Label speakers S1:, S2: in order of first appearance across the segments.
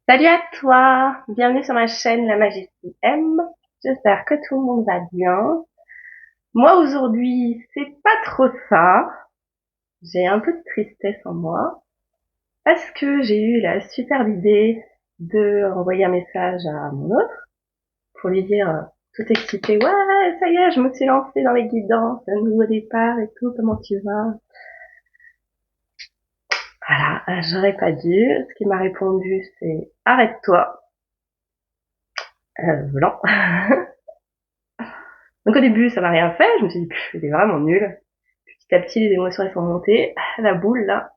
S1: Salut à toi, bienvenue sur ma chaîne La Magie qui aime. J'espère que tout le monde va bien. Moi aujourd'hui, c'est pas trop ça. J'ai un peu de tristesse en moi parce que j'ai eu la superbe idée de envoyer un message à mon autre pour lui dire tout excité, ouais, ça y est, je me suis lancée dans les guidances, un nouveau départ et tout, comment tu vas? Voilà, j'aurais pas dû. Ce qu'il m'a répondu, c'est arrête-toi, blanc. Donc au début, ça m'a rien fait. Je me suis dit, il est vraiment nul. Petit à petit, les émotions elles sont montées. La boule là.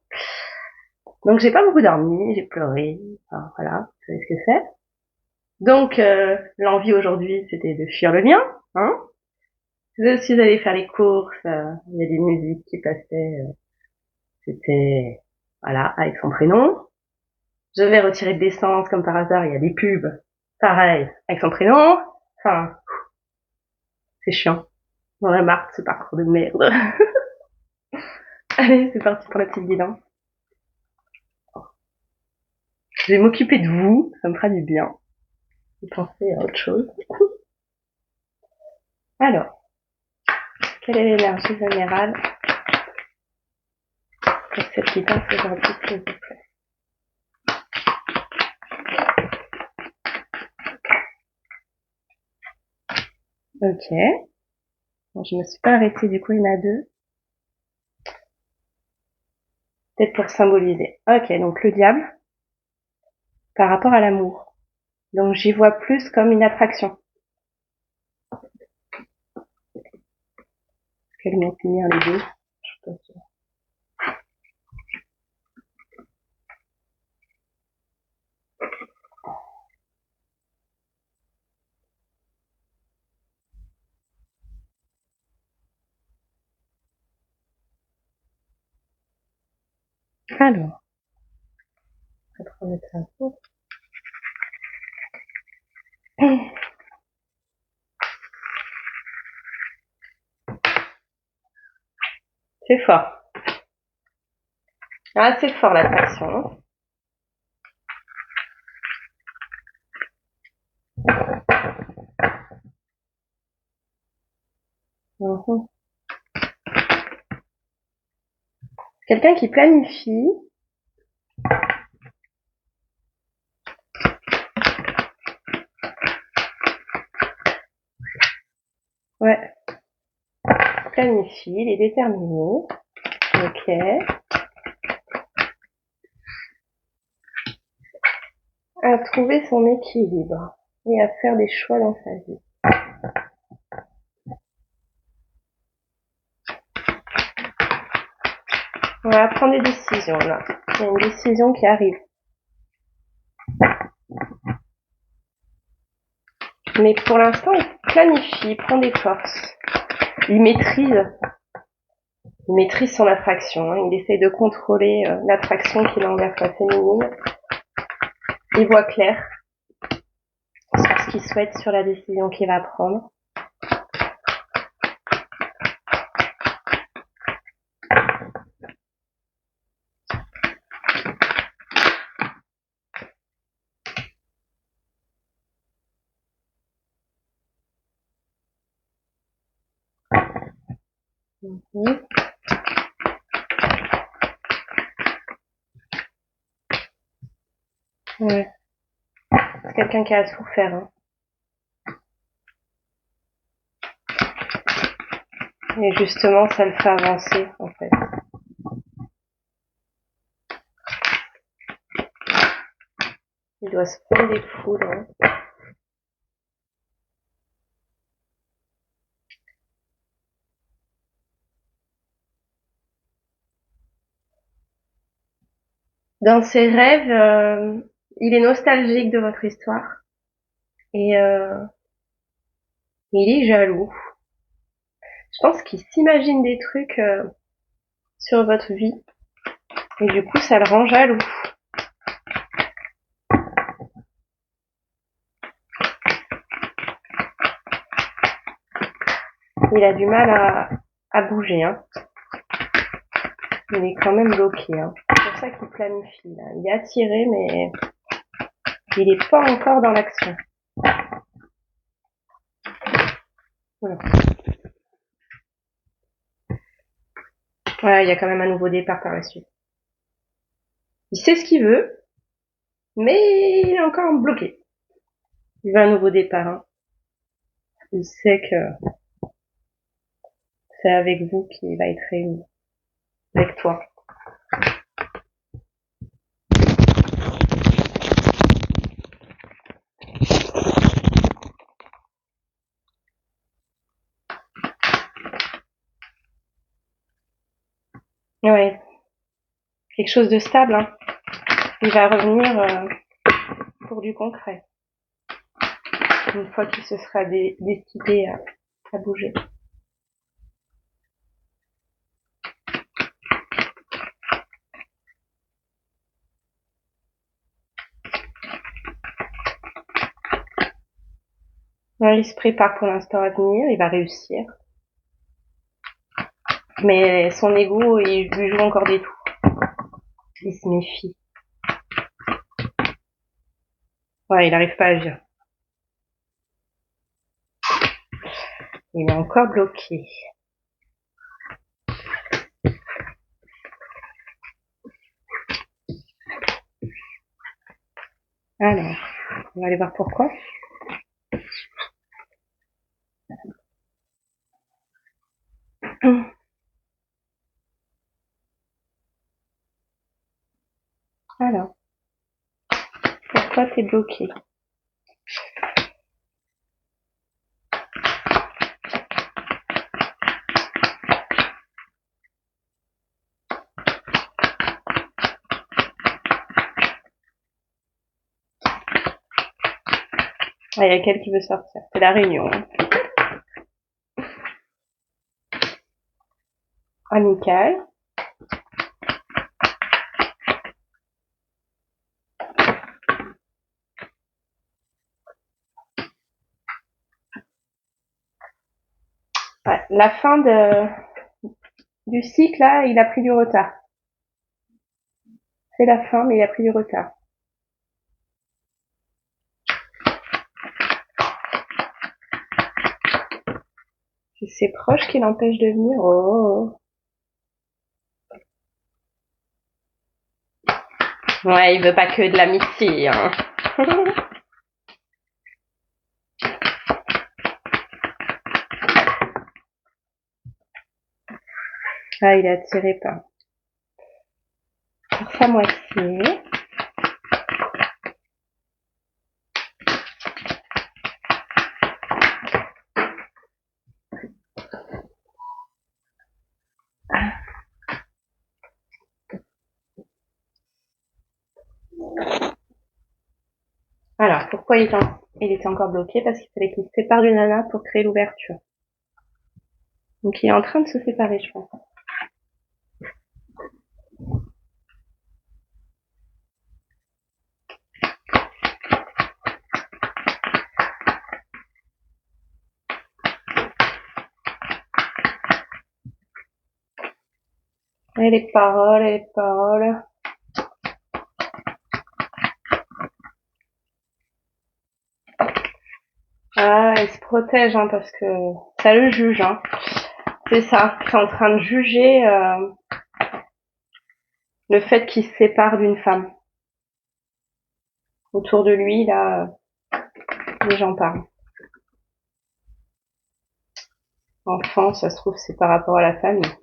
S1: Donc j'ai pas beaucoup dormi, j'ai pleuré. Enfin, voilà, vous savez ce que c'est. Donc l'envie aujourd'hui, c'était de fuir le lien. Hein. Je suis allée faire les courses. Il y a des musiques qui passaient. C'était voilà avec son prénom. Je vais retirer de l'essence comme par hasard. Il y a des pubs. Pareil avec son prénom. Enfin, c'est chiant. J'en ai marre de ce parcours de merde. Allez, c'est parti pour la petite guidance. Je vais m'occuper de vous, ça me fera du bien. Je vais penser à autre chose. Alors, quelle est l'énergie générale pour cette guidance aujourd'hui, s'il vous plaît? Ok. Bon, je me suis pas arrêtée, du coup, il y en a deux. Peut-être pour symboliser. Ok, donc le diable, par rapport à l'amour. Donc j'y vois plus comme une attraction. Qu'elles vont finir les deux. Je suis pas sûre. Alors, on va remettre ça. C'est fort. Ah, c'est fort l'attraction. Mhm. Quelqu'un qui planifie. Ouais, planifie, il est déterminé. Ok. À trouver son équilibre et à faire des choix dans sa vie. On va prendre des décisions là. Il y a une décision qui arrive. Mais pour l'instant, il planifie, il prend des forces. Il maîtrise. Il maîtrise son attraction. Hein. Il essaie de contrôler l'attraction qu'il a envers sa féminine. Il voit clair sur ce qu'il souhaite, sur la décision qu'il va prendre. Mhm. Ouais. C'est quelqu'un qui a souffert. Hein. Et justement, ça le fait avancer, en fait. Il doit se prendre des foudres. Hein. Dans ses rêves, il est nostalgique de votre histoire. Et il est jaloux. Je pense qu'il s'imagine des trucs sur votre vie. Et du coup, ça le rend jaloux. Il a du mal à bouger. Hein. Il est quand même bloqué. Hein. C'est pour ça qu'il planifie. Là. Il est attiré, mais Il est pas encore dans l'action. Voilà. Ouais, il y a quand même un nouveau départ par la suite. Il sait ce qu'il veut, mais il est encore bloqué. Il veut un nouveau départ. Hein. Il sait que c'est avec vous qu'il va être réuni. Avec toi. Ouais. Quelque chose de stable. Hein. Il va revenir pour du concret. Une fois qu'il se sera décidé à bouger. Ouais, il se prépare pour l'instant à venir, il va réussir. Mais son ego, il lui joue encore des tours. Il se méfie. Ouais, il n'arrive pas à agir. Il est encore bloqué. Alors, on va aller voir pourquoi. Alors, pourquoi t'es bloqué? Ah, il y a quelqu'un qui veut sortir. C'est la réunion. Amicale. Ouais, la fin du cycle, là, il a pris du retard. C'est la fin, mais il a pris du retard. C'est ses proches qui l'empêchent de venir. Oh. Ouais, il veut pas que de l'amitié. Hein. Ah, il est attiré par sa moitié. Alors, pourquoi il était encore bloqué? Parce qu'il fallait qu'il se sépare du nana pour créer l'ouverture. Donc il est en train de se séparer, je pense. Et les paroles. Ah, il se protège, hein, parce que ça le juge, hein. C'est ça. Il est en train de juger le fait qu'il se sépare d'une femme. Autour de lui, là, les gens parlent. Enfant, ça se trouve, c'est par rapport à la famille.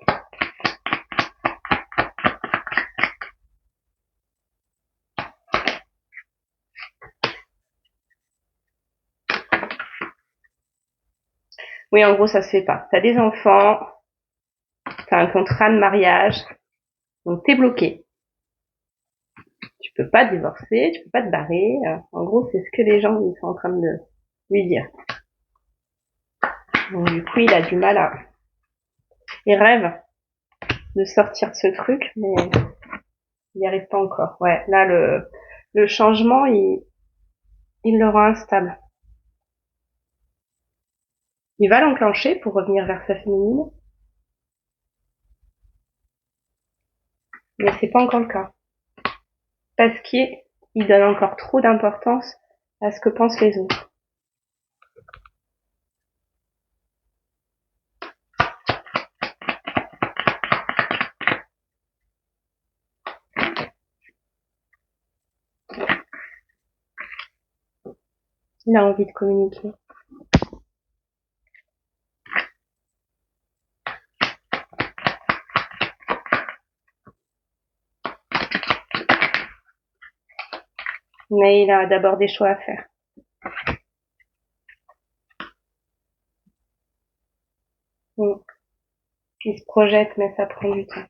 S1: Oui, en gros, ça se fait pas. T'as des enfants, t'as un contrat de mariage, donc t'es bloqué. Tu peux pas te divorcer, tu peux pas te barrer. En gros, c'est ce que les gens ils sont en train de lui dire. Donc du coup, il a du mal à... Il rêve de sortir de ce truc, mais il n'y arrive pas encore. Ouais, là, le changement, il le rend instable. Il va l'enclencher pour revenir vers sa féminine, mais c'est pas encore le cas. Parce qu'il il donne encore trop d'importance à ce que pensent les autres. Il a envie de communiquer. Mais il a d'abord des choix à faire. Il se projette, mais ça prend du temps.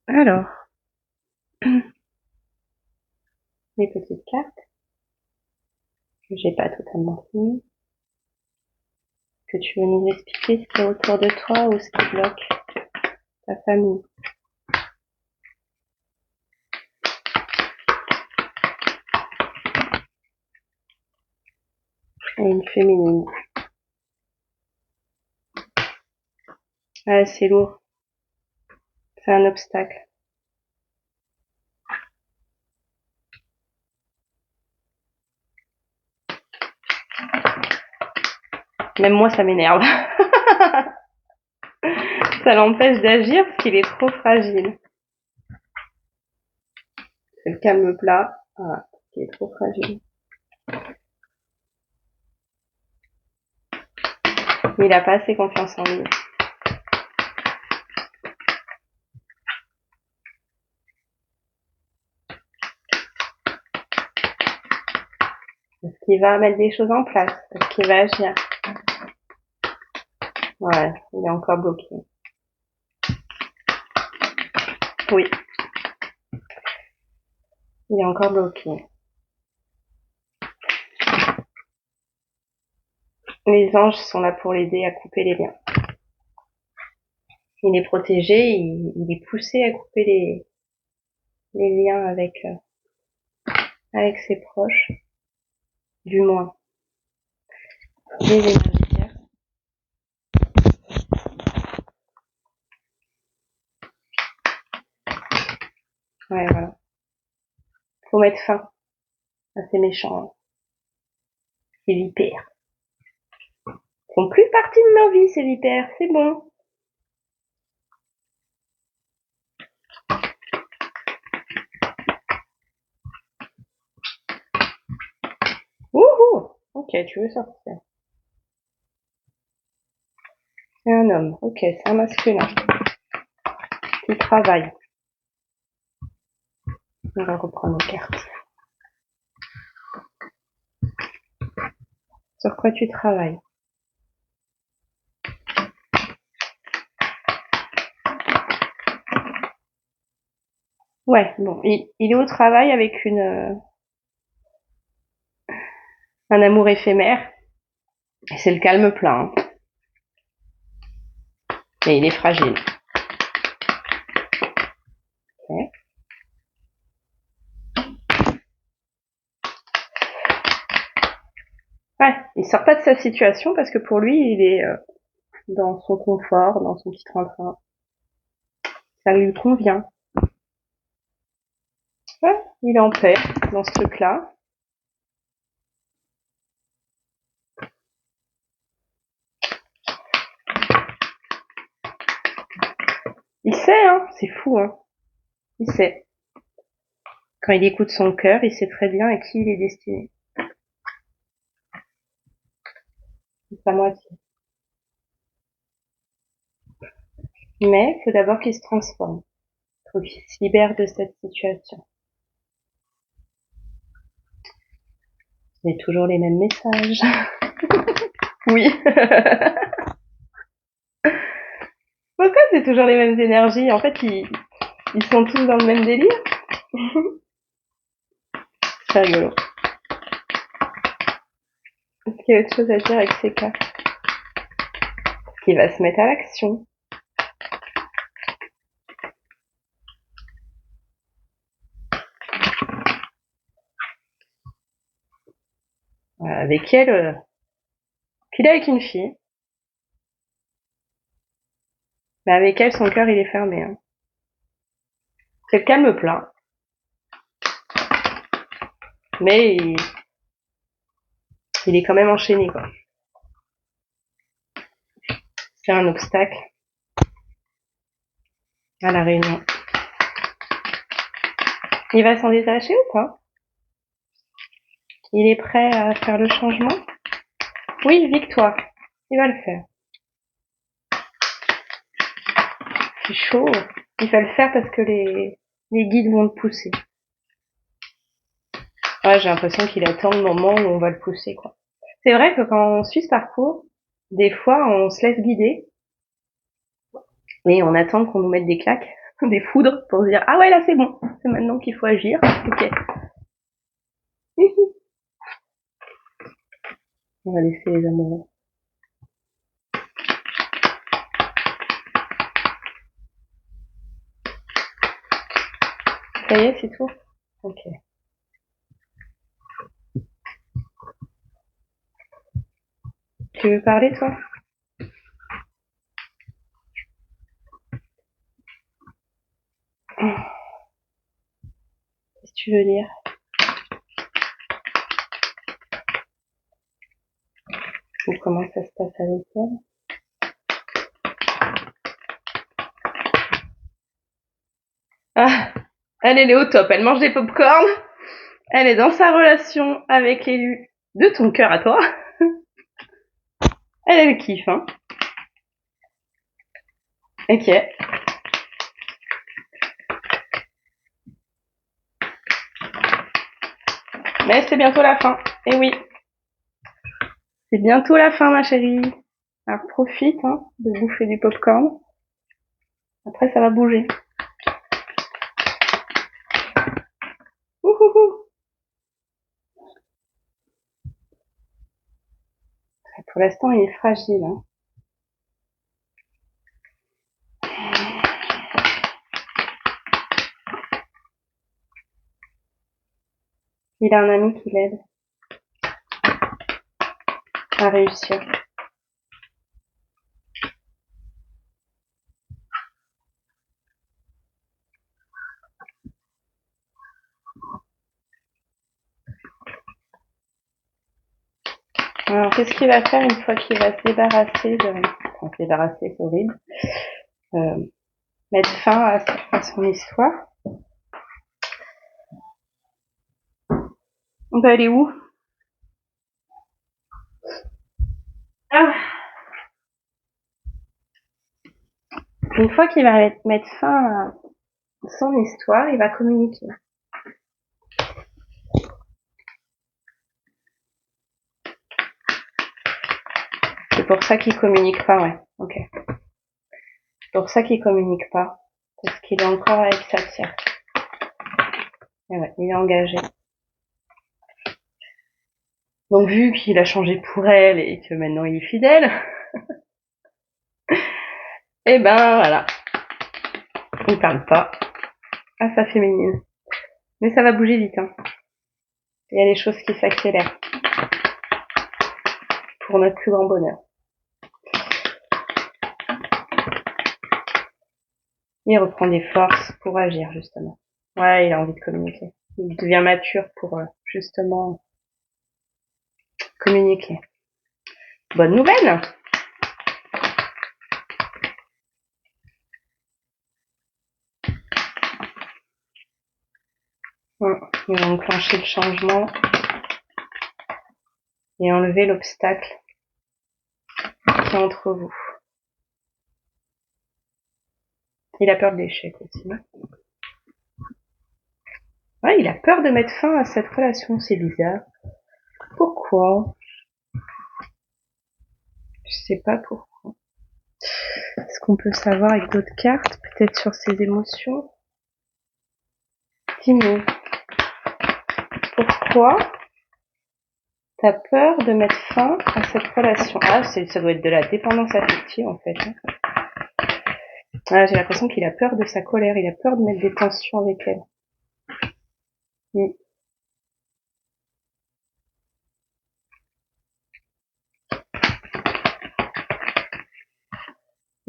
S1: Alors, les petites cartes que j'ai pas totalement finies. Que tu veux nous expliquer ce qui est autour de toi ou ce qui bloque ta famille? Et une féminine. Ah, c'est lourd. C'est un obstacle. Même moi, ça m'énerve. Ça l'empêche d'agir parce qu'il est trop fragile. C'est le calme plat. Ah, il est trop fragile. Il a pas assez confiance en lui. Est-ce qu'il va mettre des choses en place? Est-ce qu'il va agir? Ouais, il est encore bloqué. Oui. Il est encore bloqué. Les anges sont là pour l'aider à couper les liens. Il est protégé, il est poussé à couper les liens avec ses proches, du moins les énergétiques. Ouais, voilà. Faut mettre fin à ces méchants, ces vipères. Ils font plus partie de ma vie, ces vipères, c'est bon. Wouhou! Ok, tu veux sortir. C'est un homme, ok, c'est un masculin qui travaille. On va reprendre nos cartes. Sur quoi tu travailles? Ouais, bon, il est au travail avec un amour éphémère. C'est le calme plein. Hein. Mais il est fragile. Okay. Ouais, il sort pas de sa situation parce que pour lui, il est dans son confort, dans son petit train-train. Ça lui convient. Ouais, il est en paix dans ce truc-là. Il sait, hein, c'est fou, hein. Il sait. Quand il écoute son cœur, il sait très bien à qui il est destiné. C'est sa moitié. Mais il faut d'abord qu'il se transforme. Il faut qu'il se libère de cette situation. C'est toujours les mêmes messages. Oui. Pourquoi c'est toujours les mêmes énergies? En fait, ils sont tous dans le même délire. C'est rigolo. Est-ce qu'il y a autre chose à dire avec ces cartes? Qu'il va se mettre à l'action. avec elle, qu'il est avec une fille. Mais avec elle, son cœur, il est fermé. Hein. C'est le calme plat. Mais il est quand même enchaîné, quoi. C'est un obstacle à la réunion. Il va s'en détacher ou pas? Il est prêt à faire le changement? Oui, victoire. Il va le faire. C'est chaud. Il va le faire parce que les guides vont le pousser. Ouais, j'ai l'impression qu'il attend le moment où on va le pousser, quoi. C'est vrai que quand on suit ce parcours, des fois, on se laisse guider et on attend qu'on nous mette des claques, des foudres pour se dire ah ouais là c'est bon, c'est maintenant qu'il faut agir. Ok. On va laisser les amoureux. Ça y est, c'est tout. Ok. Tu veux parler toi? Qu'est-ce que tu veux dire? Ou comment ça se passe avec elle? Ah, elle est au top, elle mange des pop-corn, elle est dans sa relation avec l'élu de ton cœur à toi. Elle kiffe, hein. Ok. Mais c'est bientôt la fin. Eh oui. C'est bientôt la fin, ma chérie. Alors profite hein, de bouffer du popcorn. Après, ça va bouger. Ouhouhou. Pour l'instant, il est fragile. Hein. Il a un ami qui l'aide à réussir. Alors, qu'est-ce qu'il va faire une fois qu'il va se débarrasser de... Enfin, se débarrasser, c'est horrible. Mettre fin à son histoire. On va aller où? Ah. Une fois qu'il va mettre fin à son histoire, il va communiquer. C'est pour ça qu'il communique pas, ouais. Ok. C'est pour ça qu'il communique pas. Parce qu'il est encore avec sa tierce. Et ouais, il est engagé. Donc vu qu'il a changé pour elle et que maintenant il est fidèle, et ben voilà. Il parle pas à sa féminine. Mais ça va bouger vite, hein. Il y a des choses qui s'accélèrent. Pour notre plus grand bonheur. Il reprend des forces pour agir, justement. Ouais, il a envie de communiquer. Il devient mature pour, justement, communiquer. Bonne nouvelle! Il va enclencher le changement et enlever l'obstacle qui est entre vous. Il a peur de l'échec aussi. Ouais, il a peur de mettre fin à cette relation, c'est bizarre. Pourquoi? Je sais pas pourquoi. Est-ce qu'on peut savoir avec d'autres cartes, peut-être sur ses émotions? Dis-nous. Pourquoi t'as peur de mettre fin à cette relation? Ah, ça doit être de la dépendance affective en fait. Ah, j'ai l'impression qu'il a peur de sa colère, il a peur de mettre des tensions avec elle.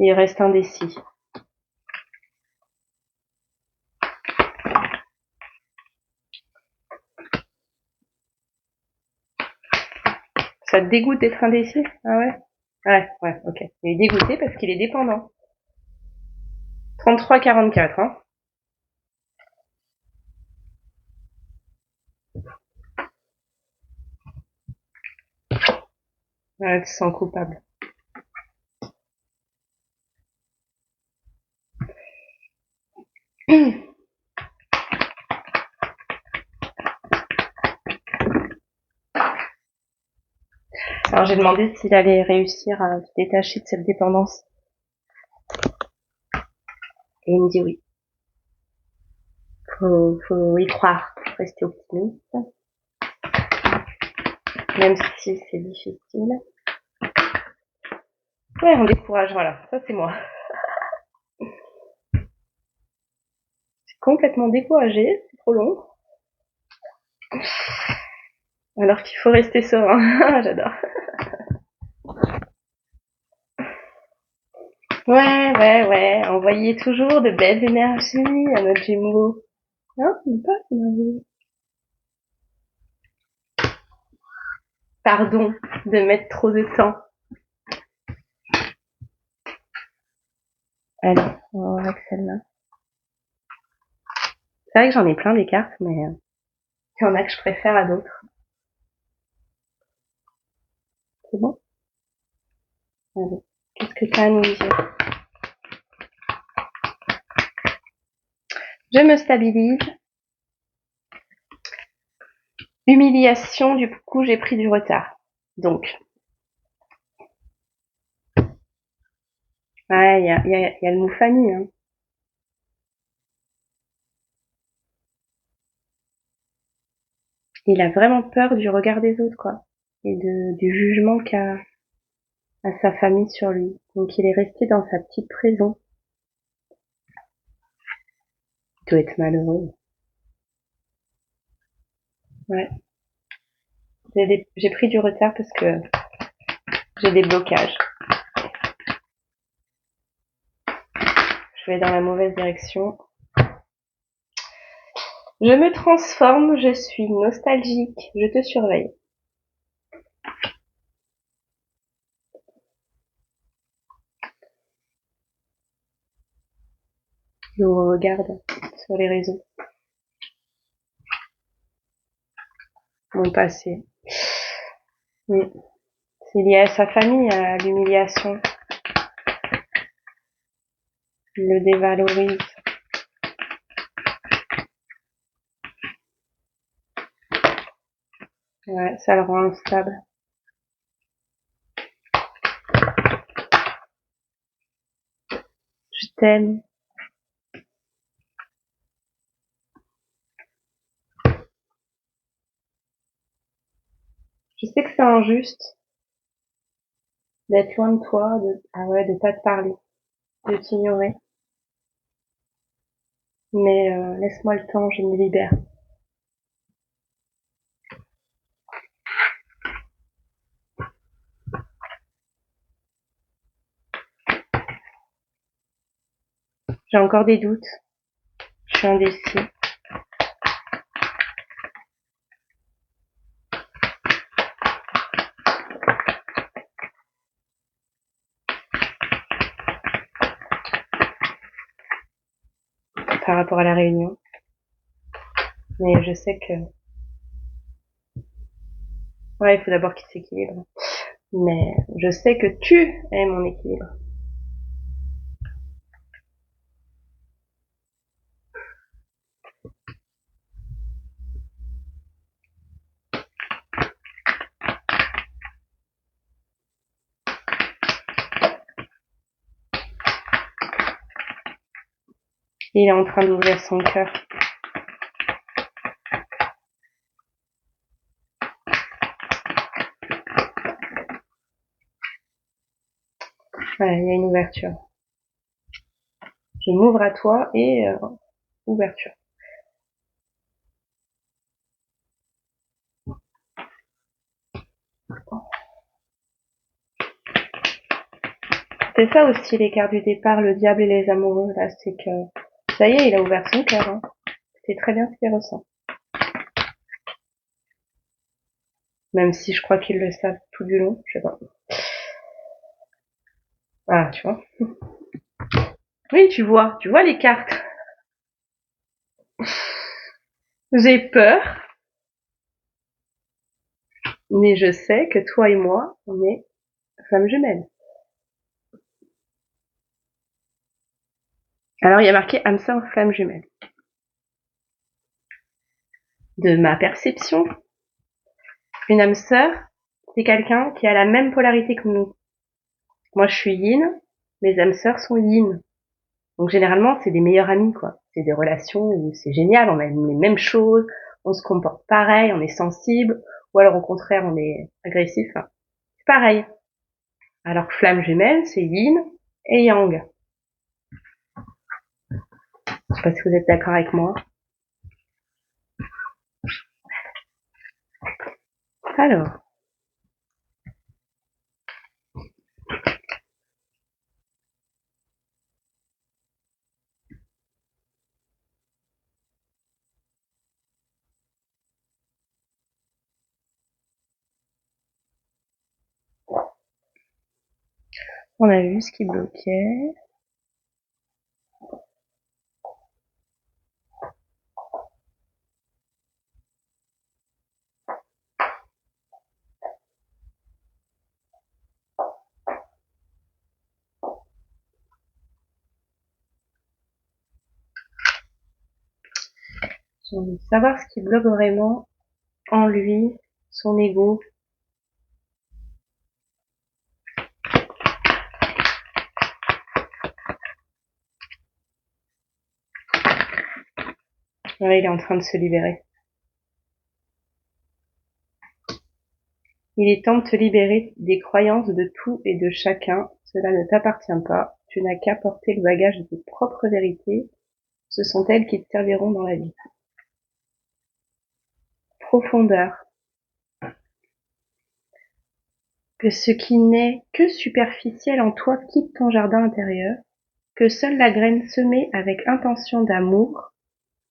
S1: Il reste indécis. Ça te dégoûte d'être indécis? Ah ouais? Ouais, ok. Il est dégoûté parce qu'il est dépendant. 33-44, hein. Ouais, tu te sens coupable. Alors j'ai demandé s'il allait réussir à se détacher de cette dépendance. Et il me dit oui. Faut y croire, faut rester optimiste. Même si c'est difficile. Ouais, on décourage, voilà. Ça, c'est moi. Je suis complètement découragée, c'est trop long. Alors qu'il faut rester serein. J'adore. Ouais. Envoyez toujours de belles énergies à notre Gémeaux. Non, c'est pas énergie. Pardon de mettre trop de temps. Allez, on va voir avec celle-là. C'est vrai que j'en ai plein des cartes, mais il y en a que je préfère à d'autres. C'est bon? Allez. Qu'est-ce que t'as à nous dire? Je me stabilise. Humiliation, du coup, j'ai pris du retard. Donc, ouais, il y a le mot famille, hein. Il a vraiment peur du regard des autres, quoi. Et du jugement qu'a sa famille sur lui. Donc, il est resté dans sa petite prison. Il doit être malheureux. Ouais. J'ai pris du retard parce que j'ai des blocages. Je vais dans la mauvaise direction. Je me transforme, je suis nostalgique, je te surveille. Je vous regarde sur les réseaux. Mon passé. C'est lié à sa famille, à l'humiliation. Il le dévalorise. Ouais, ça le rend instable. Je t'aime. Je sais que c'est injuste d'être loin de toi, de pas te parler, de t'ignorer. Mais laisse-moi le temps, je me libère. J'ai encore des doutes. Je suis indécis. Par rapport à la réunion. Mais je sais que, ouais, il faut d'abord qu'il s'équilibre. Mais je sais que tu es mon équilibre. Il est en train d'ouvrir son cœur. Ouais, il y a une ouverture. Je m'ouvre à toi et ouverture. C'est ça aussi l'écart du départ, le diable et les amoureux, là, c'est que ça y est, il a ouvert son cœur, hein. C'est très bien ce qu'il ressent. Même si je crois qu'ils le savent tout du long, je sais pas. Ah, tu vois. Oui, tu vois les cartes. J'ai peur, mais je sais que toi et moi, on est flammes jumelles. Alors, il y a marqué âme sœur flamme jumelle. De ma perception, une âme sœur, c'est quelqu'un qui a la même polarité que nous. Moi, je suis yin, mes âmes sœurs sont yin. Donc, généralement, c'est des meilleurs amis, quoi. C'est des relations où c'est génial, on aime les mêmes choses, on se comporte pareil, on est sensible, ou alors au contraire, on est agressif. Enfin, c'est pareil. Alors que flamme jumelle, c'est yin et yang. Je sais pas si vous êtes d'accord avec moi. Alors, on a vu ce qui bloquait. J'ai envie de savoir ce qui bloque vraiment en lui, son ego. Là, il est en train de se libérer. Il est temps de te libérer des croyances de tout et de chacun. Cela ne t'appartient pas. Tu n'as qu'à porter le bagage de tes propres vérités. Ce sont elles qui te serviront dans la vie. Profondeur. Que ce qui n'est que superficiel en toi quitte ton jardin intérieur. Que seule la graine semée avec intention d'amour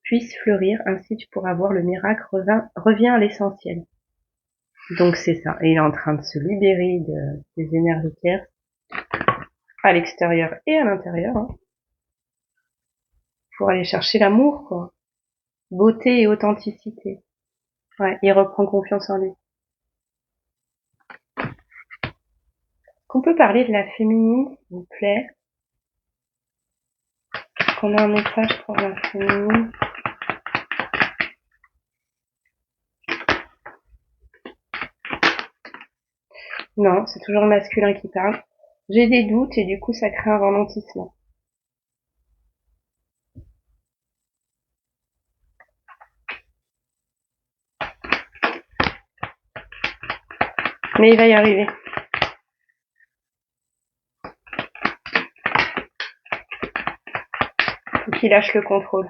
S1: puisse fleurir. Ainsi tu pourras voir le miracle revient à l'essentiel. Donc c'est ça. Et il est en train de se libérer des énergies tierces à l'extérieur et à l'intérieur, hein, pour aller chercher l'amour, quoi. Beauté et authenticité. Ouais, il reprend confiance en lui. Qu'on peut parler de la féminine, s'il vous plaît? Qu'on a un message pour la féminine. Non, c'est toujours le masculin qui parle. J'ai des doutes et du coup ça crée un ralentissement. Mais il va y arriver. Faut qu'il lâche le contrôle.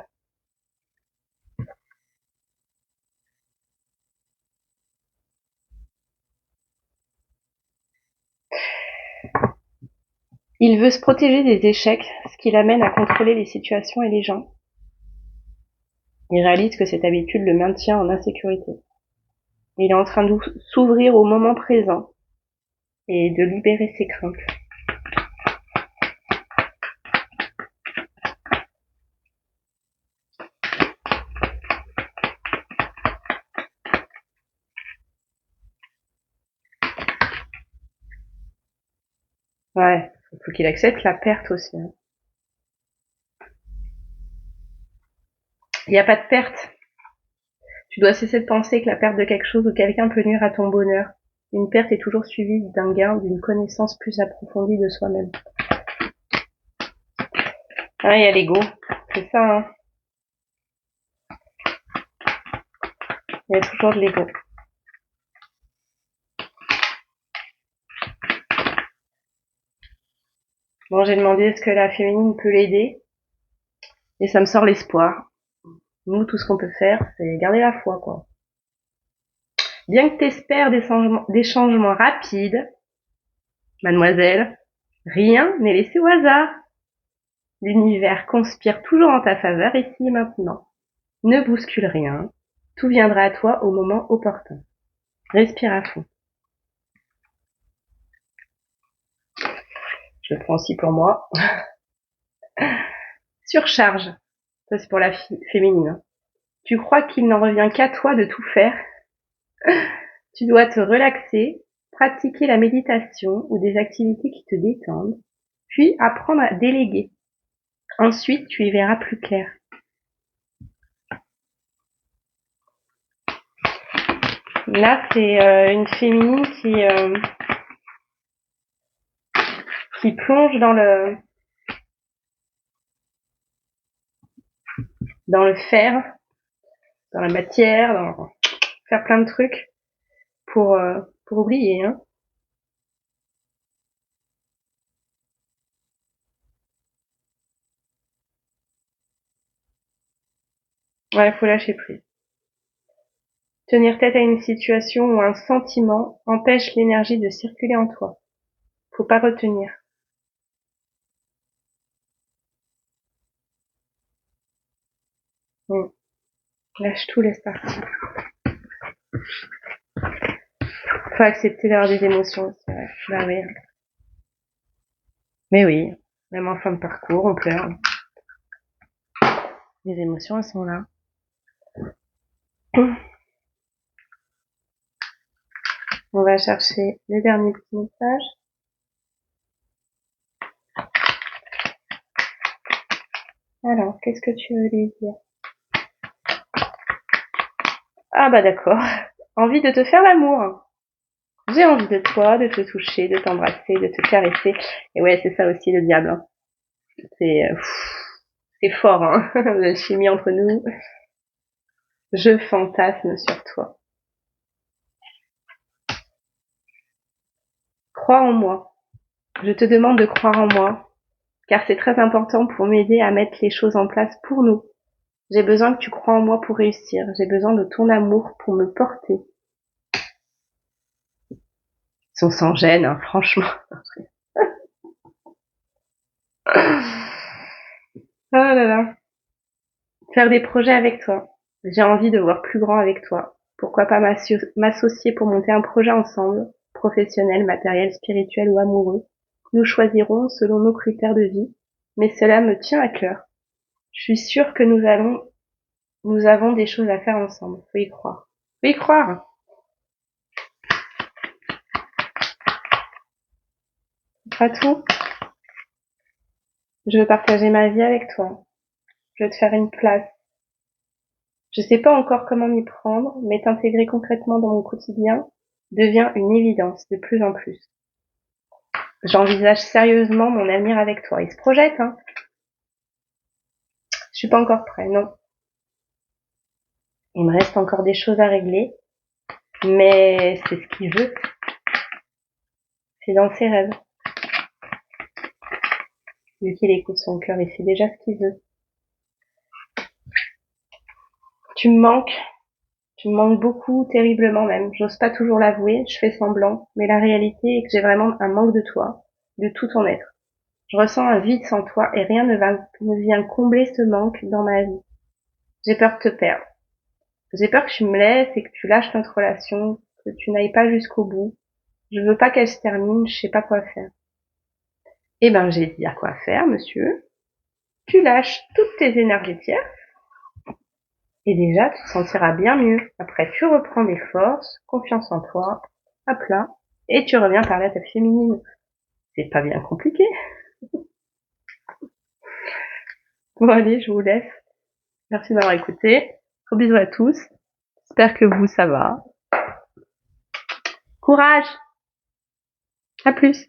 S1: Il veut se protéger des échecs, ce qui l'amène à contrôler les situations et les gens. Il réalise que cette habitude le maintient en insécurité. Il est en train de s'ouvrir au moment présent et de libérer ses craintes. Ouais, faut qu'il accepte la perte aussi, hein. Il n'y a pas de perte. Tu dois cesser de penser que la perte de quelque chose ou quelqu'un peut nuire à ton bonheur. Une perte est toujours suivie d'un gain, d'une connaissance plus approfondie de soi-même. Ah, il y a l'ego. C'est ça, hein. Il y a toujours de l'ego. Bon, j'ai demandé est-ce que la féminine peut l'aider. Et ça me sort l'espoir. Nous, tout ce qu'on peut faire, c'est garder la foi, quoi. Bien que t'espères des changements rapides, mademoiselle, Rien n'est laissé au hasard. L'univers conspire toujours en ta faveur ici et maintenant. Ne bouscule rien. Tout viendra à toi au moment opportun. Respire à fond. Je le prends aussi pour moi. Surcharge. Ça, c'est pour la féminine. Tu crois qu'il n'en revient qu'à toi de tout faire? Tu dois te relaxer, pratiquer la méditation ou des activités qui te détendent, puis apprendre à déléguer. Ensuite, tu y verras plus clair. Là, c'est une féminine qui plonge dans le fer, dans la matière, dans faire plein de trucs pour oublier. Hein. Ouais, faut lâcher prise. Tenir tête à une situation ou un sentiment empêche l'énergie de circuler en toi. Faut pas retenir. Lâche tout, laisse partir. Faut accepter d'avoir des émotions aussi, ouais. Bah oui. Mais oui, même en fin de parcours, on pleure. Les émotions, elles sont là. On va chercher le dernier petit message. Alors, qu'est-ce que tu veux lui dire? Ah bah d'accord. Envie de te faire l'amour. J'ai envie de toi, de te toucher, de t'embrasser, de te caresser. Et ouais, c'est ça aussi le diable. Hein. C'est fort, hein, la chimie entre nous. Je fantasme sur toi. Crois en moi. Je te demande de croire en moi, car c'est très important pour m'aider à mettre les choses en place pour nous. J'ai besoin que tu crois en moi pour réussir. J'ai besoin de ton amour pour me porter. Ils sont sans gêne, hein, franchement. Oh là là. Faire des projets avec toi. J'ai envie de voir plus grand avec toi. Pourquoi pas m'associer pour monter un projet ensemble, professionnel, matériel, spirituel ou amoureux. Nous choisirons selon nos critères de vie, mais cela me tient à cœur. Je suis sûre que nous avons des choses à faire ensemble. Faut y croire. Faut y croire. Pas tout. Je veux partager ma vie avec toi. Je veux te faire une place. Je sais pas encore comment m'y prendre, mais t'intégrer concrètement dans mon quotidien devient une évidence de plus en plus. J'envisage sérieusement mon avenir avec toi. Il se projette, hein. Je suis pas encore prêt, non. Il me reste encore des choses à régler, mais c'est ce qu'il veut. C'est dans ses rêves. Vu qu'il écoute son cœur, il sait déjà ce qu'il veut. Tu me manques. Tu me manques beaucoup, terriblement même. J'ose pas toujours l'avouer, je fais semblant, mais la réalité est que j'ai vraiment un manque de toi, de tout ton être. Je ressens un vide sans toi et rien ne vient combler ce manque dans ma vie. J'ai peur de te perdre. J'ai peur que tu me laisses et que tu lâches notre relation, que tu n'ailles pas jusqu'au bout. Je veux pas qu'elle se termine, je sais pas quoi faire. Eh ben, j'ai dit à quoi faire, monsieur. Tu lâches toutes tes énergies tierces et déjà, tu te sentiras bien mieux. Après, tu reprends des forces, confiance en toi, à plat, et tu reviens parler à ta féminine. C'est pas bien compliqué. Bon, allez, je vous laisse. Merci d'avoir écouté. Gros bisous à tous. J'espère que vous, ça va. Courage! À plus!